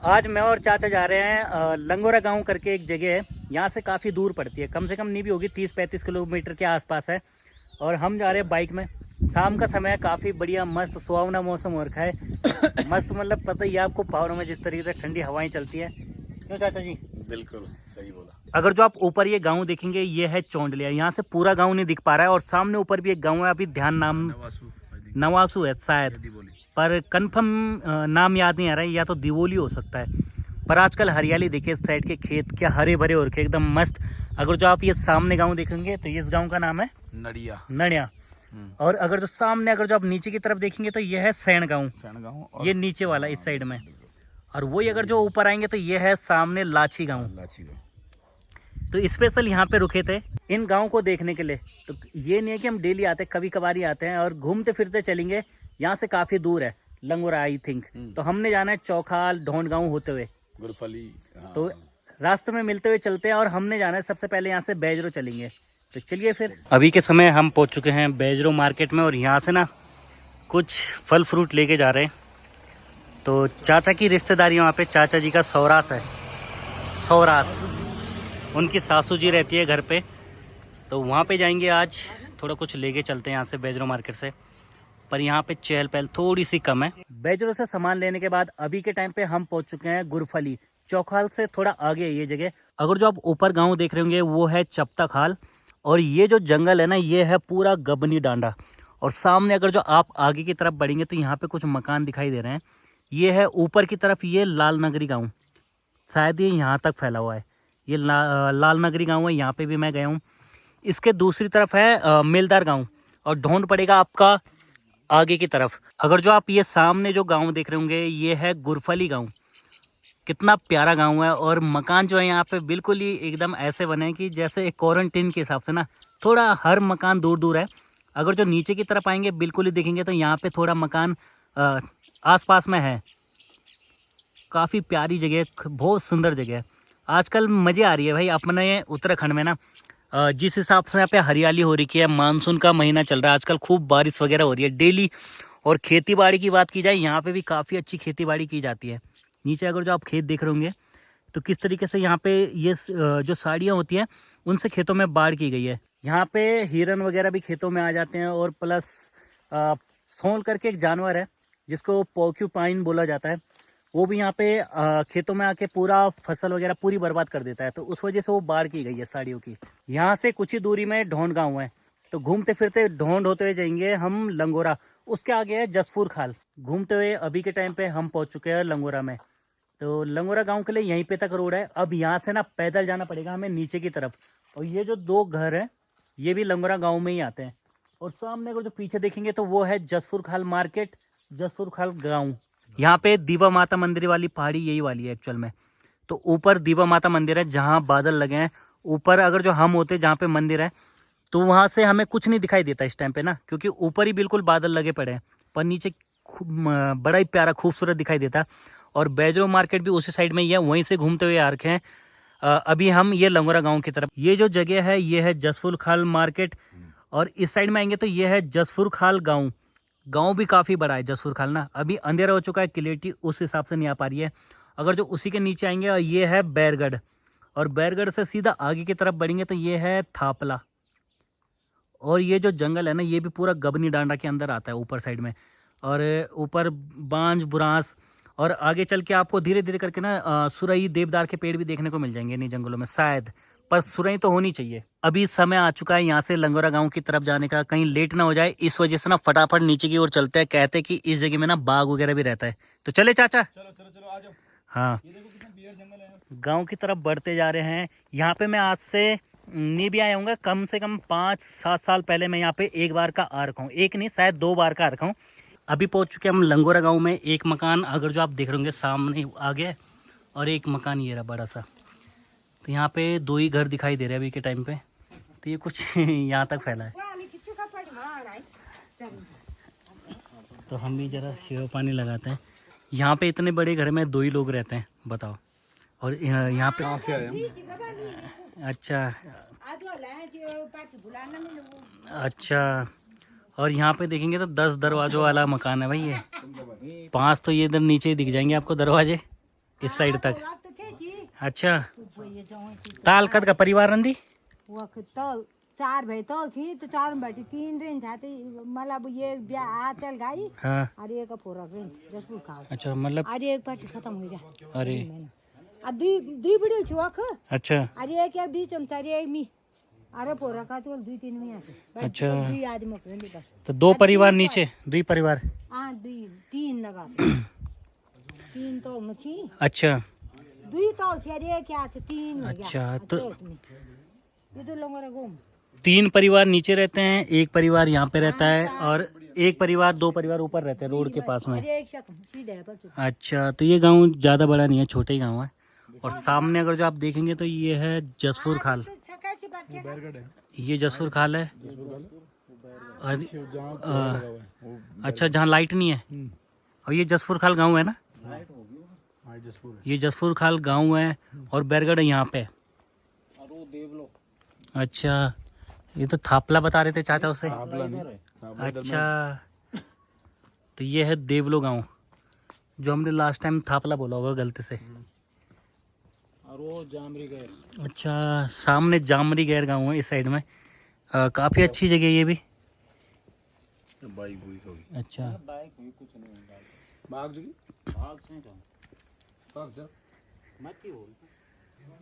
आज मैं और चाचा जा रहे हैं लंगोरा गांव करके एक जगह है। यहाँ से काफ़ी दूर पड़ती है, कम से कम नहीं भी होगी 30-35 किलोमीटर के आसपास है। और हम जा रहे हैं बाइक में। शाम का समय है, काफ़ी बढ़िया मस्त सुहावना मौसम हो रखा है। मस्त मतलब पता ही है आपको पहाड़ों में जिस तरीके से ठंडी हवाएं चलती है। क्यों चाचा जी? बिल्कुल सही बोला। अगर जो आप ऊपर ये गांव देखेंगे ये है चौंडलिया। यहाँ से पूरा गांव नहीं दिख पा रहा है और सामने ऊपर भी एक गांव है, अभी ध्यान नाम नवासू है शायद, पर कंफर्म नाम याद नहीं आ रहा है, या तो दिवोली हो सकता है। पर आजकल हरियाली देखिए, इस साइड के खेत क्या हरे भरे हो रखे एकदम मस्त। अगर जो आप ये सामने गांव देखेंगे तो इस गांव का नाम है नड़िया। और अगर जो सामने अगर जो आप नीचे की तरफ देखेंगे तो ये है सैन गांव, ये नीचे वाला इस साइड में। और वही अगर जो ऊपर आएंगे तो ये है सामने लाची गांव। तो स्पेशल यहाँ पे रुके थे इन गांव को देखने के लिए। तो ये नहीं है कि हम डेली आते, कभी कभार ही आते हैं और घूमते फिरते चलेंगे। यहाँ से काफी दूर है लंगोरा आई थिंक। तो हमने जाना है चौखाल ढोंड गांव होते हुए गुरफली। तो रास्ते में मिलते हुए चलते हैं। और हमने जाना है सबसे पहले यहाँ से बैजरो चलेंगे। तो चलिए फिर। अभी के समय हम पहुँच चुके हैं बैजरो मार्केट में और यहाँ से ना कुछ फल फ्रूट लेके जा रहे हैं। तो चाचा की रिश्तेदारी वहाँ पे, चाचा जी का सौरास है, सौरास उनकी सासू जी रहती है घर पे। तो वहाँ पे जाएंगे आज, थोड़ा कुछ लेके चलते हैं यहाँ से बैजरो मार्केट से। पर यहाँ पे चहल पहल थोड़ी सी कम है। बैजरो से सामान लेने के बाद अभी के टाइम पे हम पहुँच चुके हैं गुरफली। चौखाल से थोड़ा आगे है ये जगह। अगर जो आप ऊपर गांव देख रहे होंगे वो है चपता खाल। और ये जो जंगल है ना ये है पूरा गबनी डांडा। और सामने अगर जो आप आगे की तरफ बढ़ेंगे तो यहाँ पे कुछ मकान दिखाई दे रहे हैं। ये है ऊपर की तरफ, ये लाल नगरी गाँव, शायद ये यहाँ तक फैला हुआ है। ये लाल नगरी गाँव है, यहाँ पे भी मैं गया हूँ। इसके दूसरी तरफ है मेलदार गाँव और ढोंड पड़ेगा आपका आगे की तरफ। अगर जो आप ये सामने जो गांव देख रहे होंगे ये है गुरफली गांव। कितना प्यारा गांव है। और मकान जो है यहाँ पे बिल्कुल ही एकदम ऐसे बने हैं कि जैसे एक क्वारंटीन के हिसाब से ना, थोड़ा हर मकान दूर दूर है। अगर जो नीचे की तरफ आएंगे बिल्कुल ही देखेंगे तो यहाँ पे थोड़ा मकान आसपास में है। काफ़ी प्यारी जगह, बहुत सुंदर जगह है। आजकल मज़े आ रही है भाई अपने उत्तराखंड में ना। जिस हिसाब से यहाँ पे हरियाली हो रही है, मानसून का महीना चल रहा है, आजकल खूब बारिश वगैरह हो रही है डेली। और खेती बाड़ी की बात की जाए यहाँ पे भी काफ़ी अच्छी खेती बाड़ी की जाती है। नीचे अगर जो आप खेत देख रहे होंगे तो किस तरीके से यहाँ पे ये जो साड़ियाँ होती हैं उनसे खेतों में बाढ़ की गई है। यहाँ पे हिरन वगैरह भी खेतों में आ जाते हैं। और प्लस सोल करके एक जानवर है जिसको पोर्क्यूपाइन बोला जाता है, वो भी यहाँ पे खेतों में आके पूरा फसल वगैरह पूरी बर्बाद कर देता है। तो उस वजह से वो बाढ़ की गई है साड़ियों की। यहाँ से कुछ ही दूरी में ढोंड गांव है। तो घूमते फिरते ढोंड होते हुए जाएंगे हम लंगोरा। उसके आगे है जसपुर खाल। घूमते हुए अभी के टाइम पे हम पहुँच चुके हैं लंगोरा में। तो लंगोरा गाँव के लिए यहीं पे तक रोड है। अब यहाँ से ना पैदल जाना पड़ेगा हमें नीचे की तरफ। और ये जो दो घर है ये भी लंगोरा गाँव में ही आते हैं। और सामने अगर जो पीछे देखेंगे तो वो है जसपुर खाल मार्केट, जसपुर खाल गाँव। यहाँ पे दीवा माता मंदिर वाली पहाड़ी यही वाली है एक्चुअल में। तो ऊपर दीवा माता मंदिर है जहाँ बादल लगे हैं। ऊपर अगर जो हम होते जहाँ पे मंदिर है तो वहाँ से हमें कुछ नहीं दिखाई देता इस टाइम पे ना, क्योंकि ऊपर ही बिल्कुल बादल लगे पड़े हैं। पर नीचे बड़ा ही प्यारा खूबसूरत दिखाई देता। और बैजरो मार्केट भी उसी साइड में ही है, वहीं से घूमते हुए आ रखे हैं। अभी हम ये लंगोरा गाँव की तरफ। ये जो जगह है ये है जसपुर खाल मार्केट। और इस साइड में आएंगे तो ये है जसपुर खाल गाँव। गांव भी काफ़ी बड़ा है जसपुर खाल ना। अभी अंधेरा हो चुका है, क्लियरिटी उस हिसाब से नहीं आ पा रही है। अगर जो उसी के नीचे आएंगे ये है बैरगढ़। और बैरगढ़ से सीधा आगे की तरफ बढ़ेंगे तो ये है थापला। और ये जो जंगल है ना ये भी पूरा गबनी डांडा के अंदर आता है ऊपर साइड में। और ऊपर बांज बुरांस। और आगे चल के आपको धीरे धीरे करके ना सुरई देवदार के पेड़ भी देखने को मिल जाएंगे इन जंगलों में शायद, पर सुरई तो होनी चाहिए। अभी समय आ चुका है यहाँ से लंगोरा गांव की तरफ जाने का, कहीं लेट ना हो जाए, इस वजह से ना फटाफट नीचे की ओर चलते हैं। कहते हैं कि इस जगह में ना बाघ वगैरह भी रहता है। तो चले चाचा। चलो आ जाओ। हाँ, ये देखो कितना बियर जंगल है। गांव की तरफ बढ़ते जा रहे हैं। यहाँ पे मैं आज से नहीं भी आया हूँ, कम से कम 5-7 साल पहले मैं यहाँ पे एक बार का आ रखा हूँ। एक नहीं शायद 2 बार का आ रखा हूँ। अभी पहुँच चुके हम लंगोरा गाँव में। एक मकान अगर जो आप देख रहे होंगे सामने आगे, और एक मकान ये रहा बड़ा सा। तो यहाँ पे 2 ही घर दिखाई दे रहे हैं अभी के टाइम पे। तो ये कुछ यहाँ तक फैला है। तो हम भी जरा सेवा पानी लगाते हैं। यहाँ पे इतने बड़े घर में 2 ही लोग रहते हैं, बताओ। और यहाँ पे कहाँ से आए हम? अच्छा। और यहाँ पे देखेंगे तो 10 दरवाजों वाला मकान है भाई ये। 5 तो ये इधर नीचे ही दिख जाएंगे आपको दरवाजे। इस साइड तक। तो छे छी अच्छा तो ये जाऊं की ताल कद का परिवार रंदी वक्त तल 4 भाई तल छी तो 4 में बैठी 3 रेन जाते मतलब ये ब्याह आ चल गई हाँ अरे एक फोरक रेन जसपुर खाओ अच्छा मतलब अरे एक पाछी खत्म हो गया अरे अब दी वीडियो छी वख अच्छा अरे एक या बीच में तारी एक मी अरे फोरक का तो 2-3 में आते अच्छा। 2 आदमी फ्रेंड बस तो 2 परिवार नीचे 2 परिवार हां 3 लगा 3 तो मछी अच्छा 2 तो छी अरे क्या है 3 हो गया अच्छा तो ये तो लोगों रा घूम 3 परिवार नीचे रहते हैं, एक परिवार यहाँ पे रहता है और एक परिवार 2 परिवार ऊपर रहते हैं रोड के पास में। अरे एक शक सीधे है पर अच्छा तो ये गांव ज़्यादा बड़ा नहीं है, छोटे ही गांव है। और सामने अगर जो आप देखेंगे तो ये है जसपुर खाल, ये जसपुर खाल है। और अच्छा जहाँ लाइट नहीं है और ये जसपुर खाल गांव है ना, ये जसपुर खाल गांव है और बैरगढ़ यहाँ पे। अच्छा ये तो थापला बता रहे थे चाचा उसे। अच्छा तो ये है देवलो गांव, जो हमने लास्ट टाइम थापला बोला होगा गलती से। और वो जामरी गए। अच्छा सामने जामरी गैर गांव है इस साइड में। काफ़ी अच्छी जगह है ये भी। बाइक हुई होगी। अच्छा बाइक हुई कुछ नहीं होगा। भाग जी भाग से जाओ भाग जा मत ही बोल।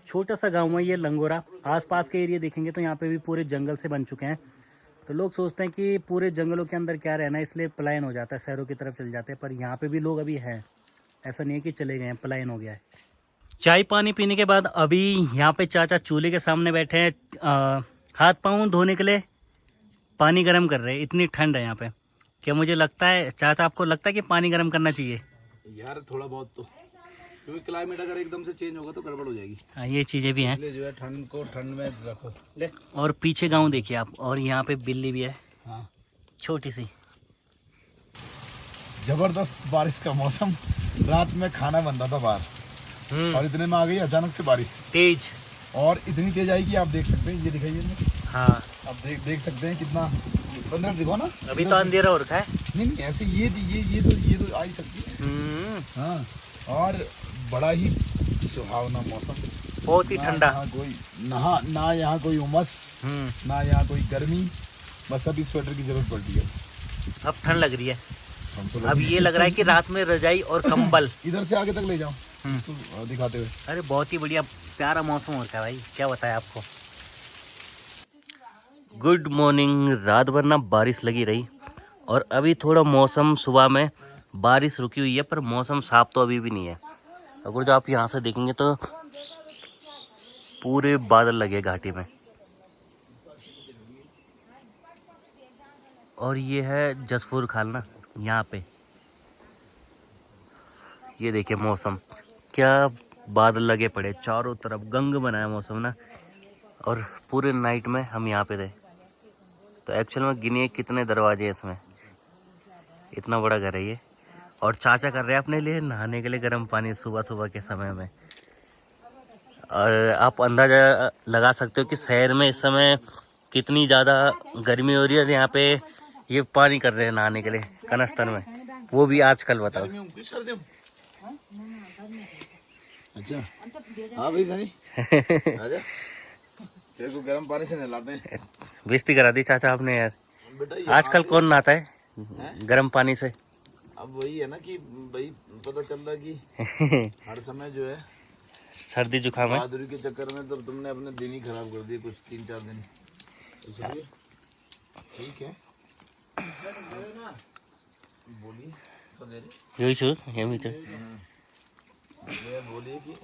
छोटा सा गांव है ये लंगोरा। आसपास के एरिया देखेंगे तो यहाँ पे भी पूरे जंगल से बन चुके हैं। तो लोग सोचते हैं कि पूरे जंगलों के अंदर क्या रहना है, इसलिए पलायन हो जाता है, शहरों की तरफ चले जाते हैं। पर यहाँ पे भी लोग अभी हैं, ऐसा नहीं है कि चले गए हैं, पलायन हो गया है। चाय पानी पीने के बाद अभी यहाँ पे चाचा चूल्हे के सामने बैठे हैं, हाथ पाँव धोने के लिए पानी गर्म कर रहे हैं। इतनी ठंड है यहाँ पे। क्या मुझे लगता है चाचा, आपको लगता है कि पानी गर्म करना चाहिए? यार थोड़ा बहुत तो, क्योंकि क्लाइमेट अगर एकदम से चेंज होगा तो गड़बड़ हो जाएगी। हाँ ये चीज़ें भी हैं। इसलिए जो है ठंड को ठंड में रखो। ले और पीछे गांव देखिए आप, और यहाँ पे बिल्ली भी है। हाँ छोटी सी। जबरदस्त बारिश का मौसम। रात में खाना बन रहा था बाहर और इतने में आ गई अचानक से बारिश तेज, और इतनी तेज आएगी आप देख सकते हैं। ये दिखाइए हाँ आप देख सकते हैं कितना 15 दिखो ना। अभी तो अंधेरा हो रखा है। नहीं ऐसे ये तो आ ही सकती है। हाँ और बड़ा ही सुहावना मौसम, बहुत ही ठंडा। यहाँ कोई ना यहाँ कोई उमस, ना यहाँ कोई गर्मी। बस अभी स्वेटर की जरूरत पड़ती है। अब ठंड लग रही है। हमको अब ये लग रहा है कि रात में रजाई और कंबल। इधर से आगे तक ले जाओ तो दिखाते हुए। अरे बहुत ही बढ़िया प्यारा मौसम हो रखा है भाई, क्या बताया आपको। Good morning. रात भर ना बारिश लगी रही और अभी थोड़ा मौसम, सुबह में बारिश रुकी हुई है पर मौसम साफ तो अभी भी नहीं है। अगर जो आप यहाँ से देखेंगे तो पूरे बादल लगे घाटी में। और ये है जसपुर खाल ना, यहाँ पे ये देखिए मौसम, क्या बादल लगे पड़े चारों तरफ, गंग बनाया मौसम ना। और पूरे नाइट में हम यहाँ पे थे। तो एक्चुअल में गिनिए कितने दरवाजे हैं इसमें, इतना बड़ा घर है ये। और चाचा कर रहे हैं अपने लिए नहाने के लिए गर्म पानी सुबह सुबह के समय में। और आप अंदाज़ा लगा सकते हो कि शहर में इस समय कितनी ज़्यादा गर्मी हो रही है और यहाँ पे ये पानी कर रहे हैं नहाने के लिए कनस्तर में, वो भी आजकल। बताओ अच्छा हाँ भाई सनी आजा, तेरे को गर्म पानी से नहलाते हैं। बेइज्जती करा दी चाचा आपने यार। बेटा आजकल कौन नहाता है गर्म पानी से? अब वही है ना कि भाई पता चल रहा है कि हर समय जो है सर्दी जुकाम है। बहादुरी के चक्कर में तब तुमने अपने दिन ही खराब कर दिए कुछ 3-4 दिन। इसलिए ठीक है बोलिए तो दे रही यही छू यही छू। बोलिए कि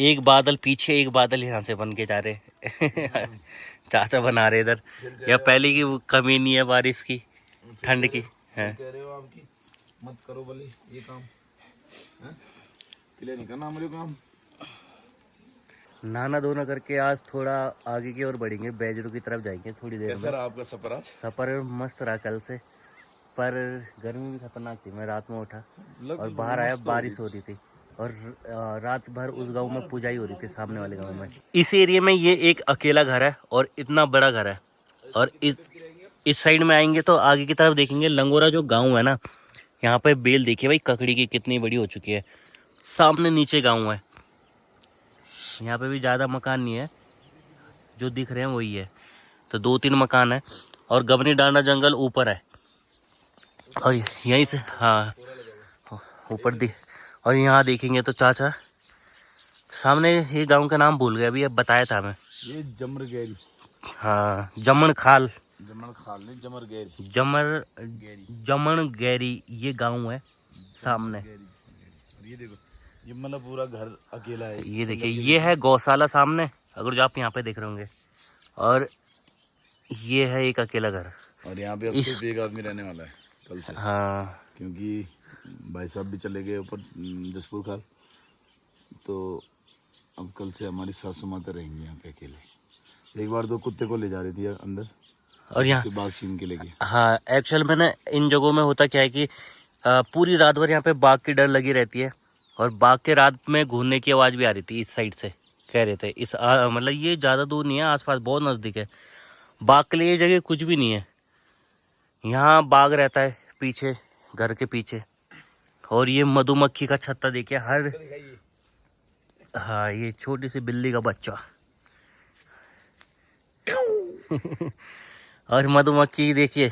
एक बादल पीछे, एक बादल यहाँ से बन के जा रहे चाचा बना रहे इधर। या पहले की कमी नहीं है बारिश की, ठंड की है। कह रहे हो आपकी मत करो भले ये काम क्लियर नहीं करना मुझे काम। नहाना धोना करके आज थोड़ा आगे की ओर बढ़ेंगे, बैजरू की तरफ जाएंगे थोड़ी देर में। कैसा रहा आपका सफर आज? सफर मस्त रहा कल से, पर गर्मी भी खतरनाक थी। मैं रात में उठा और बाहर आया, बारिश हो रही थी और रात भर उस गांव में पूजा ही हो रही थी, सामने वाले गांव में। इस एरिया में ये एक अकेला घर है और इतना बड़ा घर है। और इस साइड में आएंगे तो आगे की तरफ देखेंगे लंगोरा जो गांव है ना, यहाँ पे बेल देखिए भाई ककड़ी की कितनी बड़ी हो चुकी है। सामने नीचे गांव है, यहाँ पे भी ज़्यादा मकान नहीं है, जो दिख रहे हैं वही है। तो 2-3 मकान है और गबनी डांडा जंगल ऊपर है और यहीं से हाँ ऊपर दिख। और यहाँ देखेंगे तो चाचा सामने, ये गांव का नाम भूल गया अभी, अब बताया था मैं। ये जमर गैरी, हाँ जमन खाल, जमन खाल नहीं जमर गैरी, जमन गैरी ये गांव है सामने। ये देखो ये मतलब पूरा घर अकेला है। ये देखिए ये है गौशाला सामने, अगर जो आप यहाँ पे देख रहे होंगे, और ये है एक अकेला घर। और यहाँ पे अब सिर्फ एक आदमी रहने वाला है कल से। हाँ क्योंकि भाई साहब भी चले गए ऊपर जसपुर खाल, तो अब कल से हमारी सासू माता रहेंगी यहाँ पे अकेले। एक बार 2 कुत्ते को ले जा रही थी अंदर और यहाँ बाघ छीन के लेके। हाँ एक्चुअल में ना इन जगहों में होता क्या है कि पूरी रात भर यहाँ पे बाघ की डर लगी रहती है, और बाघ के रात में घूरने की आवाज़ भी आ रही थी इस साइड से, कह रहे थे इस मतलब ये ज़्यादा दूर नहीं है, आसपास बहुत नज़दीक है। बाघ के लिए ये जगह कुछ भी नहीं है, यहाँ बाघ रहता है पीछे, घर के पीछे। और ये मधुमक्खी का छत्ता देखिए हर, हाँ ये छोटी सी बिल्ली का बच्चा और मधुमक्खी देखिए,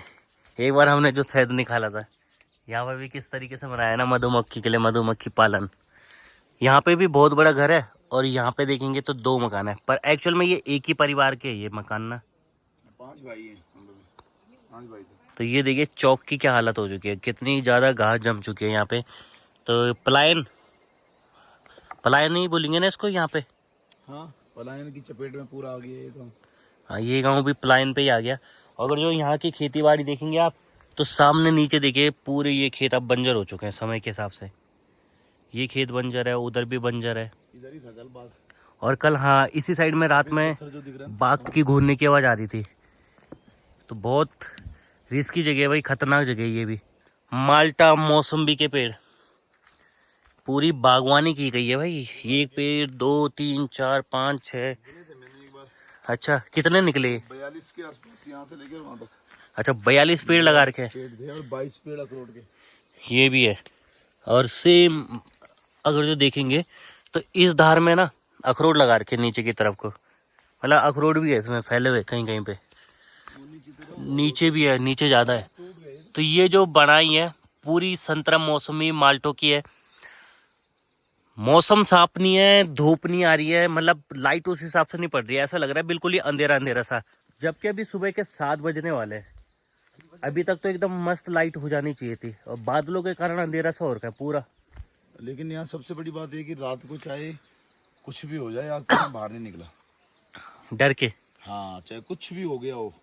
एक बार हमने जो शहद निकाला था, यहाँ पे भी किस तरीके से बनाया ना मधुमक्खी के लिए, मधुमक्खी पालन। यहाँ पे भी बहुत बड़ा घर है और यहाँ पे देखेंगे तो 2 मकान है, पर एक्चुअल में ये एक ही परिवार के ये मकान ना, 5 भाई हैं हम लोग, 5 भाई थे। तो ये देखिए चौक की क्या हालत हो चुकी है, कितनी ज़्यादा घास जम चुकी है यहाँ पे। तो पलायन नहीं बोलेंगे ना इसको यहाँ पे, हाँ पलायन की चपेट में पूरा आ गया ये गाँव। हाँ ये गांव भी पलायन पे ही आ गया। अगर जो यहाँ की खेती बाड़ी देखेंगे आप, तो सामने नीचे देखिए पूरे ये खेत अब बंजर हो चुके हैं समय के हिसाब से। ये खेत बंजर है, उधर भी बंजर है। इधर ही था कल बाघ। और कल हाँ इसी साइड में रात में बाघ की घूरने की आवाज़ आ रही थी। तो बहुत रिस्की जगह है भाई, खतरनाक जगह है ये भी। माल्टा मौसम्बी के पेड़, पूरी बागवानी की गई है भाई। एक पेड़ 2 3 4 5 6। अच्छा कितने निकले? 42 के आसपास यहाँ से लेकर वहाँ तक। अच्छा 42 पेड़ लगा रखे हैं। पेड़ थे और 22 पेड़ अखरोट के। ये भी है। और सेम अगर जो देखेंगे तो इस धार में ना अखरोट लगा रखे नीचे की तरफ को, मतलब अखरोट भी है इसमें फैले हुए कहीं कहीं पे, नीचे भी है, नीचे ज़्यादा है। तो ये जो बनाई है पूरी संतरा मौसमी माल्टो की है। मौसम साफ नहीं है, धूप नहीं आ रही है, मतलब लाइट उस हिसाब से नहीं पड़ रही है, ऐसा लग रहा है बिल्कुल ही अंधेरा अंधेरा सा। जबकि अभी सुबह के 7 बजने वाले हैं, अभी तक तो एकदम मस्त लाइट हो जानी चाहिए थी, और बादलों के कारण अंधेरा सा हो रखा है पूरा। लेकिन यहाँ सबसे बड़ी बात है कि रात को चाहे कुछ भी हो जाए, आज तक मैं बाहर नहीं निकला डर के। हाँ चाहे कुछ भी हो गया हो,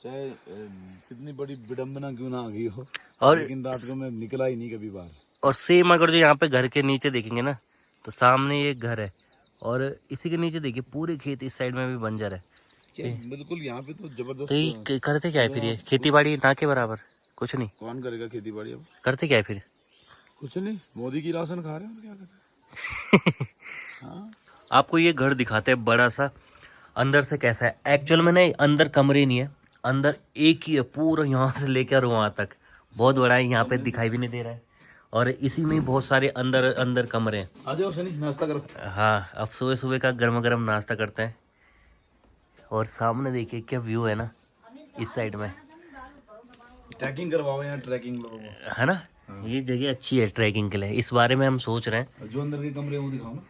चाहे कितनी बड़ी विडम्बना क्यों ना आ गई हो, और लेकिन रात को मैं निकला ही नहीं कभी बाहर। और सेम अगर जो यहाँ पे घर के नीचे देखेंगे ना, तो सामने एक घर है और इसी के नीचे देखिए पूरे खेत, इस साइड में भी बंजर है। बिल्कुल यहाँ पे तो जबरदस्त। तो ये करते क्या है फिर, ये खेती बाड़ी ना के बराबर कुछ नहीं। कौन करेगा खेती बाड़ी अब? करते क्या है फिर? कुछ नहीं, मोदी की राशन खा रहे हैं, क्या कर रहे हैं। हाँ। आपको ये घर दिखाते हैं बड़ा सा, अंदर से कैसा है। एक्चुअल में ना अंदर कमरे नहीं है, अंदर एक ही है पूरा, यहाँ से लेकर वहाँ तक बहुत बड़ा है, यहाँ पे दिखाई भी नहीं दे रहा है। और इसी में बहुत सारे अंदर अंदर कमरे हैं। आ जाओ सनी, नाश्ता करो। हाँ अब सुबह सुबह का गर्मा गर्म नाश्ता करते हैं। और सामने देखिए क्या व्यू है ना, इस साइड में ट्रैकिंग करवाओ यहाँ, ट्रैकिंग लोगों को, है ना। ये जगह अच्छी है ट्रैकिंग के लिए, इस बारे में हम सोच रहे हैं। जो अंदर के कमरे वो दिखाओ ना,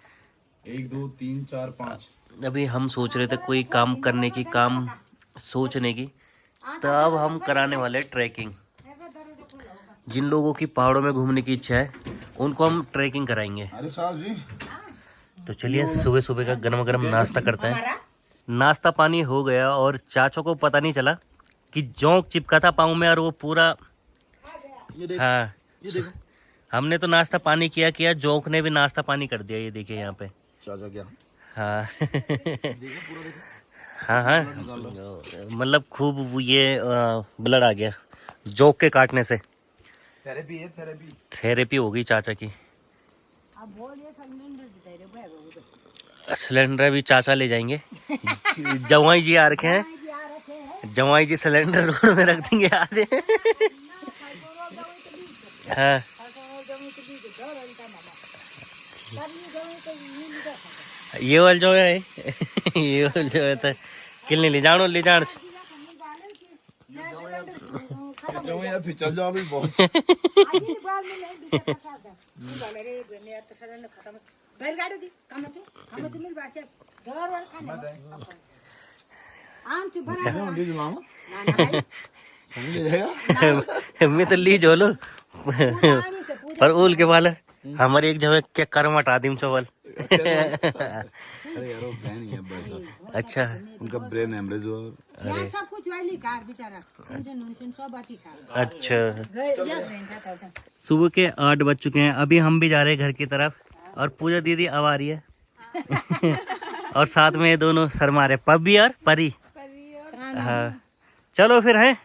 1 2 3 4 5। अभी हम सोच रहे थे कोई काम करने की, काम सोचने की, तब हम कराने वाले ट्रैकिंग। जिन लोगों की पहाड़ों में घूमने की इच्छा है उनको हम ट्रैकिंग कराएंगे। अरे साहब जी, तो चलिए सुबह सुबह का गर्मा गर्म नाश्ता करते हैं। नाश्ता पानी हो गया और चाचों को पता नहीं चला कि जोंक चिपका था पाँव में, और वो पूरा हाँ ये देखो, हमने तो नाश्ता पानी किया, जोंक ने भी नाश्ता पानी कर दिया। ये देखिए यहाँ पे, चाचा क्या हाँ देखो, पूरा देखो, हाँ हाँ मतलब खूब ये ब्लड आ गया जोंक के काटने से। थेरेपी है, थेरेपी। थेरेपी हो गई चाचा की। अब बोलिए सिलेंडर भी चाचा ले जाएंगे। जवाई जी आ रखे हैं, जवाई जी सिलेंडर रोड में रख देंगे आज। हाँ ये वाल जो है ये वाल जो है तो किलने ले जानो ले जान जाओ यार फिर चल जाओ अभी बहुत ले मामा ले जाएगा मैं तो ली जोलो पर उल के वाला हमारे एक जगह क्या कर्म हटा दी चौवल अरे यार वो बहन ही है बस अच्छा उनका ब्रेन हेमरेज हुआ यार सब कुछ वाली कार बेचारा टेंशन सब बाती कार अच्छा सुबह के 8 बज चुके हैं अभी हम भी जा रहे हैं घर की तरफ और पूजा दीदी अब आ रही है और साथ में ये दोनों शर्मा रहे पब्बी और परी हाँ चलो फिर है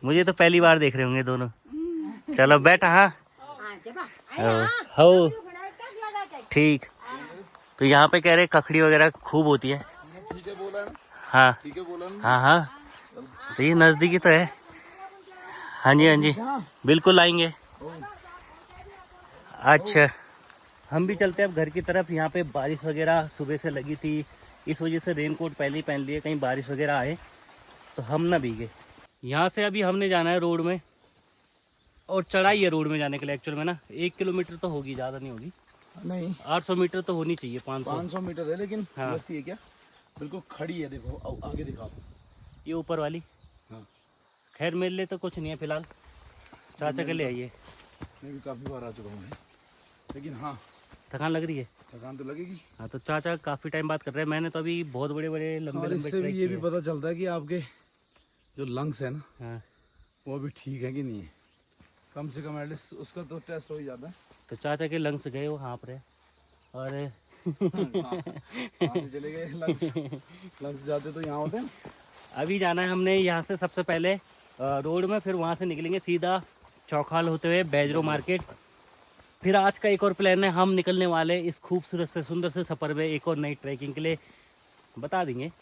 मुझे तो पहली बार देख रहे होंगे दोनों चलो बैठा हाँ हो ठीक तो यहाँ पे कह रहे ककड़ी वगैरह खूब होती है ठीक है बोला ना हाँ ठीक है बोला ना हाँ हाँ तो ये नज़दीकी तो है हाँ जी बिल्कुल आएंगे अच्छा हम भी चलते हैं अब घर की तरफ यहाँ पे बारिश वगैरह सुबह से लगी थी इस वजह से रेनकोट पहले ही पहन लिए कहीं बारिश वगैरह आए तो हम ना भीगे यहाँ से अभी हमने जाना है रोड में और चढ़ाई है रोड में जाने के लिए एक्चुअल में ना 1 किलोमीटर तो होगी ज़्यादा नहीं होगी नहीं 800 मीटर तो होनी चाहिए 500 मीटर है लेकिन हाँ। बस ये क्या बिल्कुल खड़ी है देखो आगे दिखाओ ये ऊपर वाली हाँ खैर मेरे लिए तो कुछ नहीं है फिलहाल चाचा के लिए आइए मैं भी काफ़ी बार आ चुका हूँ लेकिन हाँ थकान लग रही है थकान तो लगेगी हाँ तो चाचा काफ़ी टाइम बात कर रहे हैं मैंने तो अभी बहुत बड़े बड़े लंबे और लंबे इससे भी ट्रैक ये किए भी पता चलता है कि आपके जो लंग्स है ना हाँ वो भी ठीक है कि नहीं है कम से कम एटलीस्ट उसका तो टेस्ट हो ही जाता है तो चाचा के लंग्स गए वो हाँप रहे और कहाँ से चले गए लंग्स जाते तो यहाँ होते हैं अभी जाना है हमने यहाँ से सबसे पहले रोड में फिर वहाँ से निकलेंगे सीधा चौखाल होते हुए बैजरो मार्केट फिर आज का एक और प्लान है हम निकलने वाले इस खूबसूरत से सुंदर से सफ़र में एक और नई ट्रैकिंग के लिए बता देंगे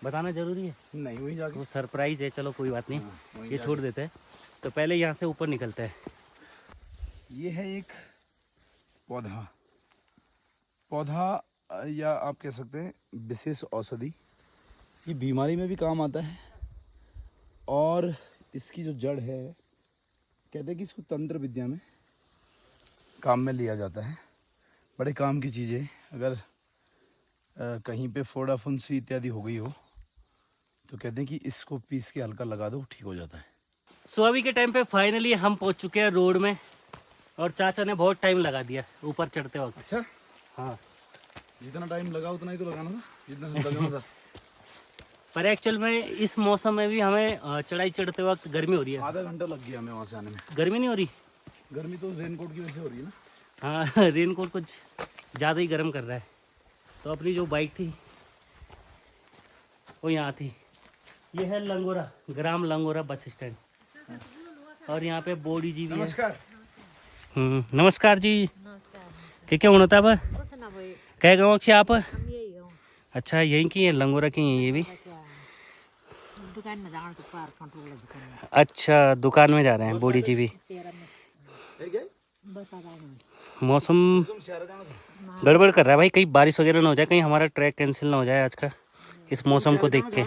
बताना जरूरी है नहीं वही जाके वो सरप्राइज है चलो कोई बात नहीं वहीं ये छोड़ देते हैं तो पहले यहाँ से ऊपर निकलते हैं ये है एक पौधा या आप कह सकते हैं विशेष औषधि ये बीमारी में भी काम आता है और इसकी जो जड़ है कहते हैं कि इसको तंत्र विद्या में काम में लिया जाता है बड़े काम की चीज़ है अगर कहीं पे फोड़ा फुंसी इत्यादि हो गई हो तो कहते हैं कि इसको पीस के हल्का लगा दो ठीक हो जाता है सो अभी के टाइम पे फाइनली हम पहुंच चुके हैं रोड में और चाचा ने बहुत टाइम लगा दिया ऊपर चढ़ते वक्त अच्छा हाँ जितना टाइम लगा उतना ही तो लगाना था जितना लगाना था पर एक्चुअल में इस मौसम में भी हमें चढ़ाई चढ़ते वक्त गर्मी हो रही है आधा घंटा लग गया हमें वहाँ से आने में गर्मी नहीं हो रही गर्मी तो रेनकोट की वजह से हो रही है ना हाँ रेनकोट कुछ ज़्यादा ही गर्म कर रहा है तो अपनी जो बाइक थी वो यहाँ थी ये है लंगोरा ग्राम लंगोरा बस स्टैंड और यहाँ पे बोडी जी भी नमस्कार है नमस्कार जी क्या होता है क्या गाँव से आप अच्छा यहीं की है लंगोरा की है ये भी दुकान में जाना तो पार कंट्रोल दुकान अच्छा दुकान में जा रहे हैं बोडी जी भी मौसम गड़बड़ कर रहा है भाई कहीं बारिश वगैरह ना हो जाए कहीं हमारा ट्रैक कैंसिल ना हो जाए आज का इस मौसम को देख के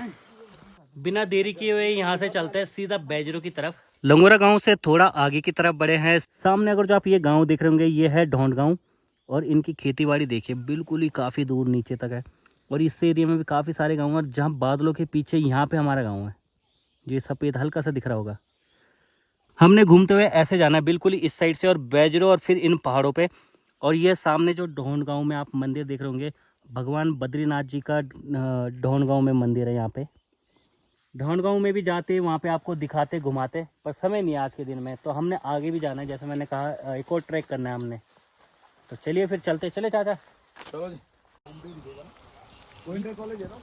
बिना देरी किए हुए यहाँ से चलते हैं सीधा बैजरो की तरफ लंगोरा गांव से थोड़ा आगे की तरफ बढ़े हैं सामने अगर जो आप ये गांव देख रहे होंगे ये है ढोंड गांव और इनकी खेतीबाड़ी देखिए बिल्कुल ही काफ़ी दूर नीचे तक है और इस एरिया में भी काफ़ी सारे गाँव हैं और जहाँ बादलों के पीछे यहाँ पे हमारा गाँव है ये सफ़ेद हल्का सा दिख रहा होगा हमने घूमते हुए ऐसे जाना है बिल्कुल इस साइड से और बैजरो और फिर इन पहाड़ों पे और ये सामने जो ढोंड गांव में आप मंदिर देख रहे होंगे भगवान बद्रीनाथ जी का ढोंड गांव में मंदिर है यहाँ पे ढोंड गांव में भी जाते वहाँ पे आपको दिखाते घुमाते पर समय नहीं है आज के दिन में तो हमने आगे भी जाना है जैसे मैंने कहा एक और ट्रैक करना है हमने तो चलिए फिर चलते चले चाचा चलो जी इंटर कॉलेज है ना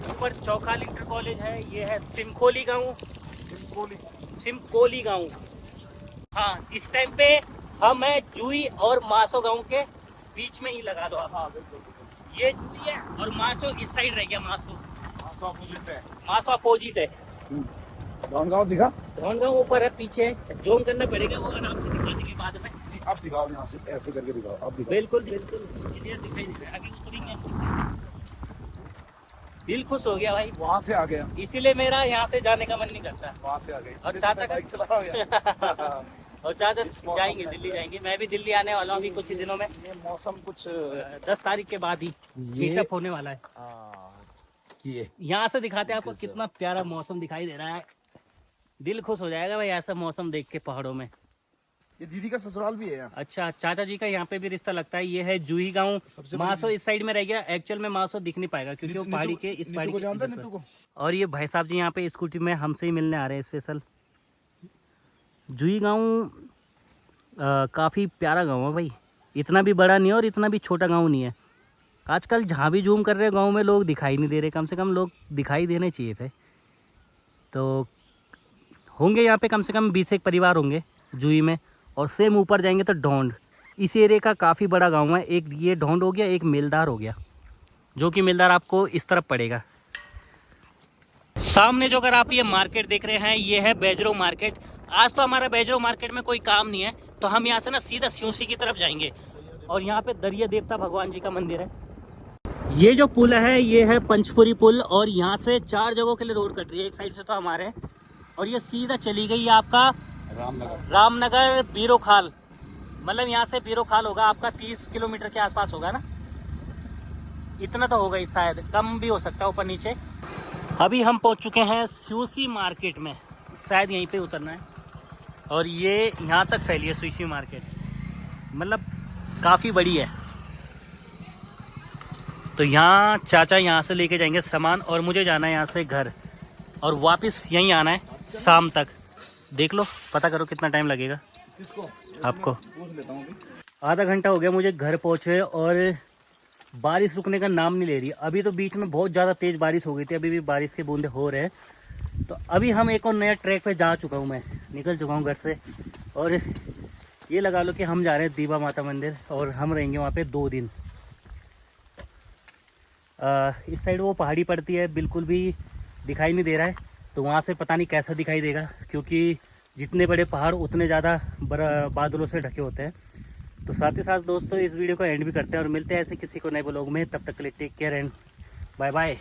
ऊपर चौखाल इंटर कॉलेज है ये है सिमखोली गाँव सिमकोली गांव हाँ इस टाइम पे हम है जुई और मासो गांव के बीच में ही लगा दो आप हाँ, ये जुई है और मासो इस साइड रह गया मासो अपोजिट है धौनगांव दिखा? धौनगांव ऊपर है, पीछे जूम करना पड़ेगा, वो आराम से दिखा देंगे बाद में। आप दिखाओ यहाँ से, ऐसे करके दिखाओ, आप दिखाओ। बिल्कुल बिल्कुल क्लियर दिखाई दे रहा है। अभी उस तरीके से दिल खुश हो गया भाई, वहाँ से आ गया, इसीलिए मेरा यहाँ से जाने का मन नहीं करता। वहाँ से आ गया। और इसलिए चाचा मैं का बाइक चला रहा हूँ यार। और चाचा इस मौसम जाएंगे, में। दिल्ली जाएंगे। मैं भी दिल्ली आने वाला हूँ अभी कुछ ही दिनों में, ये मौसम कुछ 10 तारीख के बाद ही मीटअप होने वाला है। किए। यहाँ से दिखाते हैं आपको कितना प्यारा मौसम दिखाई दे रहा है। दिल खुश हो जाएगा भाई ऐसा मौसम देख के पहाड़ों में। ये दीदी का ससुराल भी है यहाँ। अच्छा, चाचा जी का यहाँ पे भी रिश्ता लगता है। ये है जूही गांव, मासो इस साइड में रह गया। एक्चुअल में मासो दिख नहीं पाएगा क्योंकि वो पहाड़ी के इस पहाड़ी को जानता है के नीतू को? और ये भाई साहब जी यहाँ पे स्कूटी में हमसे ही मिलने आ रहे हैं स्पेशल। जूही गांव काफ़ी प्यारा गांव है भाई, इतना भी बड़ा नहीं है और इतना भी छोटा गांव नहीं है। आजकल जहाँ भी जूम कर रहे हैं गांव में लोग दिखाई नहीं दे रहे, कम से कम लोग दिखाई देने चाहिए थे। तो होंगे यहाँ पे कम से कम 20 एक परिवार होंगे जूही में। और सेम ऊपर जाएंगे तो ढोंड, इस एरिया का काफ़ी बड़ा गांव है। एक ये ढोंड हो गया, एक मेलदार हो गया, जो कि मेलदार आपको इस तरफ पड़ेगा। सामने जो अगर आप ये मार्केट देख रहे हैं, ये है बैजरो मार्केट। आज तो हमारा बैजरो मार्केट में कोई काम नहीं है, तो हम यहाँ से ना सीधा सियूसी की तरफ जाएंगे। और यहाँ पे दरिया देवता भगवान जी का मंदिर है। ये जो पुल है ये है पंचपुरी पुल, और यहाँ से 4 जगहों के लिए रोड कट रही है। एक साइड से तो हमारे, और ये सीधा चली गई है आपका रामनगर बीरोखाल। मतलब यहाँ से बीरोखाल होगा आपका 30 किलोमीटर के आसपास होगा ना, इतना तो होगा ही, शायद कम भी हो सकता है ऊपर नीचे। अभी हम पहुँच चुके हैं सियूसी मार्केट में, शायद यहीं पे उतरना है। और ये यहाँ तक फैली है सियूसी मार्केट, मतलब काफ़ी बड़ी है। तो यहाँ चाचा यहाँ से लेके जाएंगे सामान, और मुझे जाना है यहाँ से घर, और वापस यहीं आना है शाम तक। देख लो, पता करो कितना टाइम लगेगा आपको। पूछ लेता हूँ। आधा घंटा हो गया मुझे घर पहुँचे, और बारिश रुकने का नाम नहीं ले रही। अभी तो बीच में बहुत ज़्यादा तेज़ बारिश हो गई थी, अभी भी बारिश के बूंदे हो रहे हैं। तो अभी हम एक और नया ट्रैक पे जा चुका हूँ, मैं निकल चुका हूँ घर से। और ये लगा लो कि हम जा रहे हैं दीवा माता मंदिर, और हम रहेंगे वहाँ पे 2 दिन। इस साइड वो पहाड़ी पड़ती है, बिल्कुल भी दिखाई नहीं दे रहा है। तो वहाँ से पता नहीं कैसा दिखाई देगा, क्योंकि जितने बड़े पहाड़ उतने ज़्यादा बादलों से ढके होते हैं। तो साथ ही साथ दोस्तों इस वीडियो को एंड भी करते हैं, और मिलते हैं ऐसे किसी को नए ब्लॉग में। तब तक के लिए take care and bye bye.